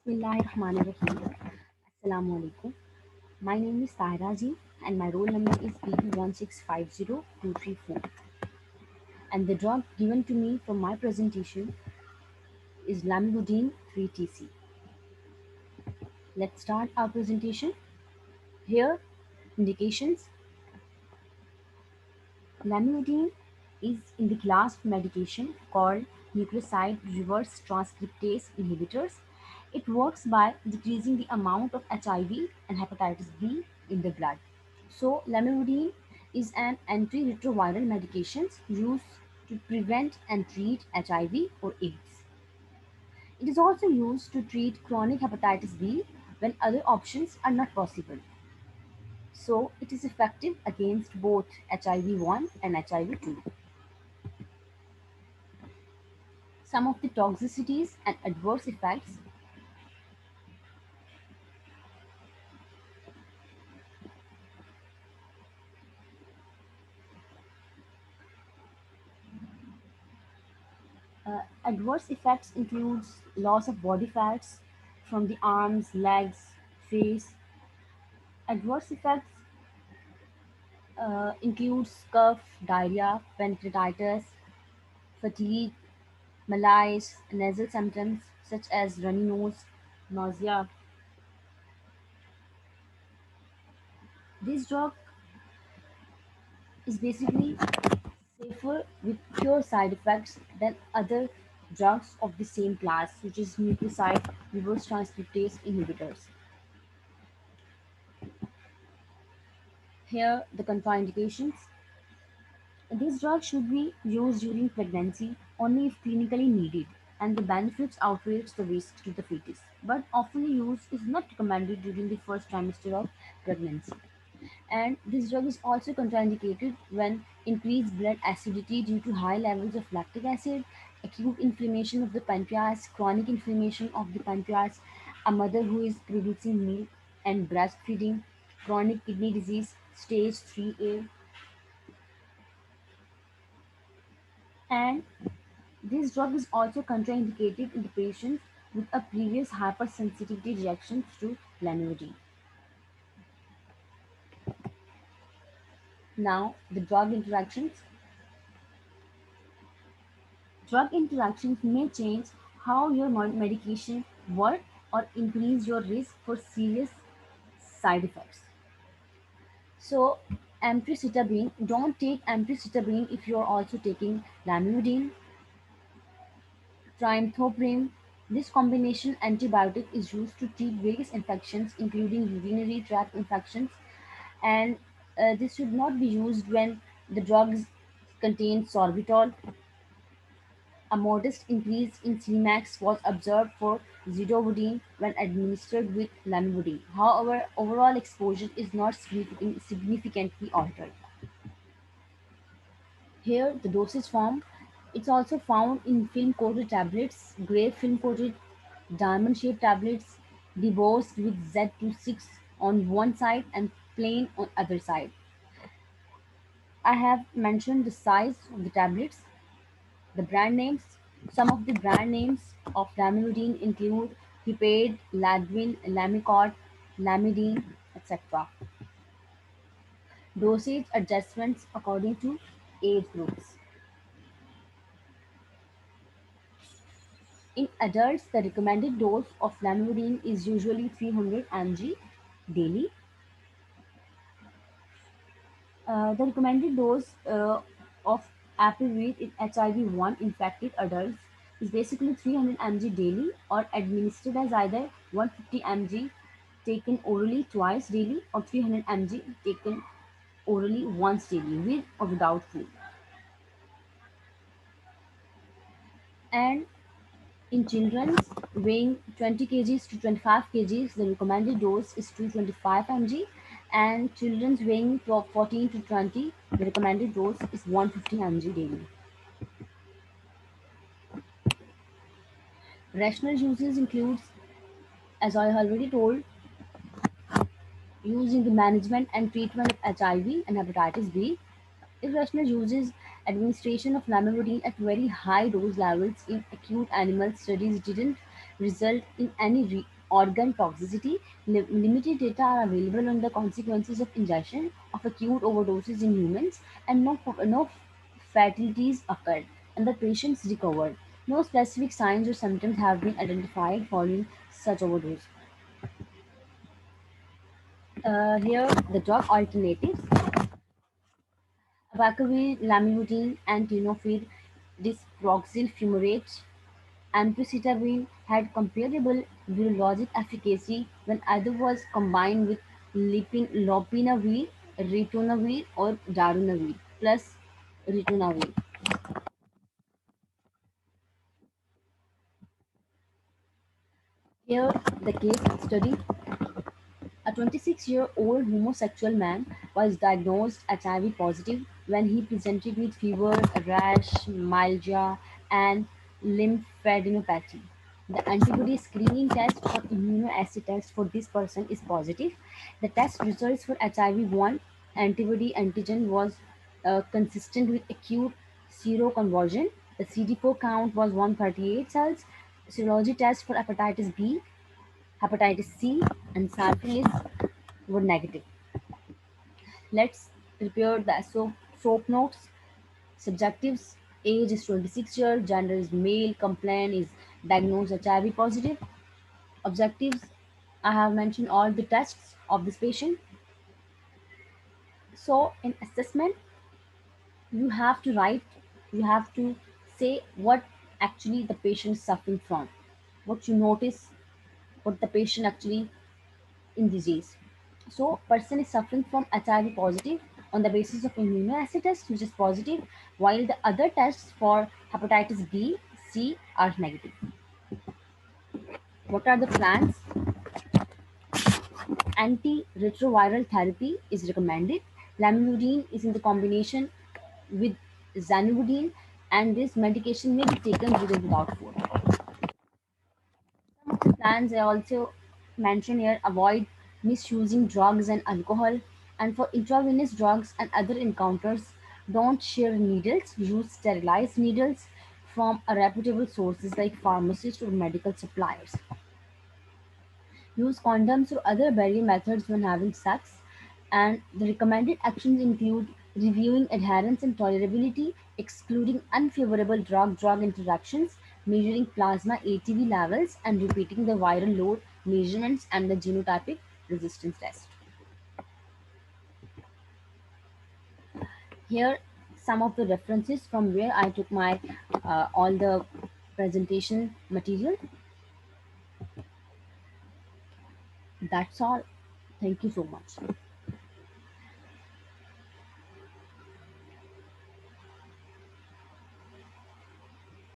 Bismillahirrahmanirrahim. Assalamu alaikum. My name is Tahira Ji and my roll number is PP1650234. And the drug given to me for my presentation is Lamivudine 3TC. Let's start our presentation. Here, indications. Lamivudine is in the class of medication called nucleoside reverse transcriptase inhibitors. It works by decreasing the amount of HIV and hepatitis B in the blood. So, lamivudine is an antiretroviral medication used to prevent and treat HIV or AIDS. It is also used to treat chronic hepatitis B when other options are not possible. So, it is effective against both HIV-1 and HIV-2. Some of the toxicities and adverse effects. Adverse effects includes loss of body fats from the arms, legs, face. Adverse effects includes cough, diarrhea, pancreatitis, fatigue, malaise, nasal symptoms such as runny nose, nausea. This drug is basically safer with fewer side effects than other drugs of the same class, which is nucleoside reverse transcriptase inhibitors. Here, the contraindications. This drug should be used during pregnancy only if clinically needed and the benefits outweighs the risks to the fetus, but often use is not recommended during the first trimester of pregnancy. And this drug is also contraindicated when increased blood acidity due to high levels of lactic acid, acute inflammation of the pancreas, chronic inflammation of the pancreas, a mother who is producing milk and breastfeeding, chronic kidney disease, stage 3A, and this drug is also contraindicated in the patients with a previous hypersensitivity reactions to lamivudine. Now, the drug interactions. Drug interactions may change how your medication works or increase your risk for serious side effects. So, ampicillin, don't take ampicillin if you are also taking lamivudine, trimethoprim. This combination antibiotic is used to treat various infections, including urinary tract infections, and this should not be used when the drugs contain sorbitol. A modest increase in Cmax was observed for zidovudine when administered with lamivudine. However, overall exposure is not significantly altered. Here, the dosage form. It's also found in film-coated tablets, gray film-coated diamond-shaped tablets, debossed with Z26 on one side and plain on other side. I have mentioned the size of the tablets. The brand names. Some of the brand names of lamivudine include Pipade, Ladwin, Lamicort, Lamidine, etc. Dosage adjustments according to age groups. In adults, the recommended dose of lamivudine is usually 300 mg daily. The recommended dose of apivir in HIV-1 infected adults is basically 300 mg daily or administered as either 150 mg taken orally twice daily or 300 mg taken orally once daily with or without food. And in children weighing 20 kgs to 25 kgs, the recommended dose is 225 mg, and children weighing 14 to 20, the recommended dose is 150 mg daily. Rational uses includes, as I already told, used in the management and treatment of HIV and hepatitis B. Irrational uses administration of lamivudine at very high dose levels in acute animal studies didn't result in any Organ toxicity. Limited data are available on the consequences of ingestion of acute overdoses in humans, and no fatalities occurred, and the patients recovered. No specific signs or symptoms have been identified following such overdose. Here, the drug alternatives: abacavir, lamivudine, and tenofovir disoproxil fumarate. Ampicillin had comparable virologic efficacy when either was combined with lopinavir, ritonavir, or darunavir plus ritonavir. Here, the case study: a 26-year-old homosexual man was diagnosed HIV positive when he presented with fever, rash, myalgia, and lymphadenopathy. The antibody screening test or immunoassay test for this person is positive. The test results for HIV-1 antibody antigen was consistent with acute seroconversion. The CD4 count was 138 cells. Serology test for hepatitis B, hepatitis C, and syphilis were negative. Let's prepare the soap notes. Subjectives: age is 26 years, gender is male, complaint is diagnosed HIV positive. Objectives: I have mentioned all the tests of this patient. So, in assessment, you have to write, you have to say what actually the patient is suffering from, what you notice, what the patient actually in disease. So, person is suffering from HIV positive on the basis of immunoassay test, which is positive, while the other tests for hepatitis B, C are negative. What are the plans? Antiretroviral therapy is recommended. Lamivudine is in the combination with zanubudine, and this medication may be taken with or without food. Some of the plans I also mention here: avoid misusing drugs and alcohol, and for intravenous drugs and other encounters, don't share needles. Use sterilized needles from a reputable sources like pharmacists or medical suppliers. Use condoms or other barrier methods when having sex. And the recommended actions include reviewing adherence and tolerability, excluding unfavorable drug-drug interactions, measuring plasma ATV levels, and repeating the viral load measurements and the genotypic resistance test. Here, some of the references from where I took my all the presentation material. That's all. Thank you so much.